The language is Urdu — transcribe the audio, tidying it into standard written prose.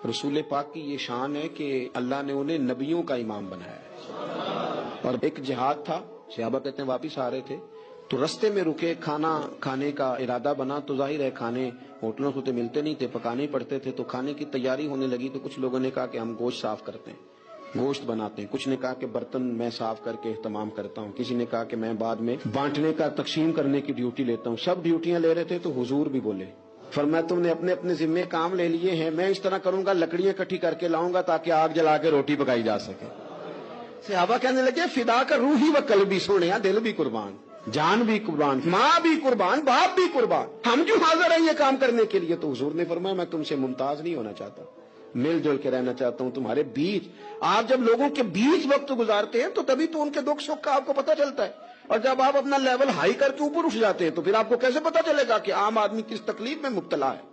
رسول پاک کی یہ شان ہے کہ اللہ نے انہیں نبیوں کا امام بنایا ہے۔ اور ایک جہاد تھا، صحابہ کہتے ہیں واپس آ رہے تھے تو رستے میں رکے، کھانا کھانے کا ارادہ بنا تو ظاہر ہے کھانے ہوٹلوں سے تو ملتے نہیں تھے، پکانے پڑتے تھے، تو کھانے کی تیاری ہونے لگی تو کچھ لوگوں نے کہا کہ ہم گوشت صاف کرتے ہیں، گوشت بناتے ہیں، کچھ نے کہا کہ برتن میں صاف کر کے اہتمام کرتا ہوں، کسی نے کہا کہ میں بعد میں بانٹنے کا تقسیم کرنے کی ڈیوٹی لیتا ہوں۔ سب ڈیوٹیاں لے رہے تھے تو حضور بھی بولے، فرمایا تم نے اپنے اپنے ذمے کام لے لیے ہیں، میں اس طرح کروں گا لکڑیاں اکٹھی کر کے لاؤں گا تاکہ آگ جلا کے روٹی پکائی جا سکے۔ صحابہ کہنے لگے فدا کا روح ہی و قلبی، سونے دل بھی قربان، جان بھی قربان، ماں بھی قربان، باپ بھی قربان، ہم کیوں حاضر ہیں یہ کام کرنے کے لیے؟ تو حضور نے فرمایا میں تم سے ممتاز نہیں ہونا چاہتا، مل جل کے رہنا چاہتا ہوں تمہارے بیچ۔ آپ جب لوگوں کے بیچ وقت گزارتے ہیں تو تبھی تو ان کے دکھ سکھ کا آپ کو پتہ چلتا ہے، اور جب آپ اپنا لیول ہائی کر کے اوپر اٹھ جاتے ہیں تو پھر آپ کو کیسے پتہ چلے گا کہ عام آدمی کس تکلیف میں مبتلا ہے؟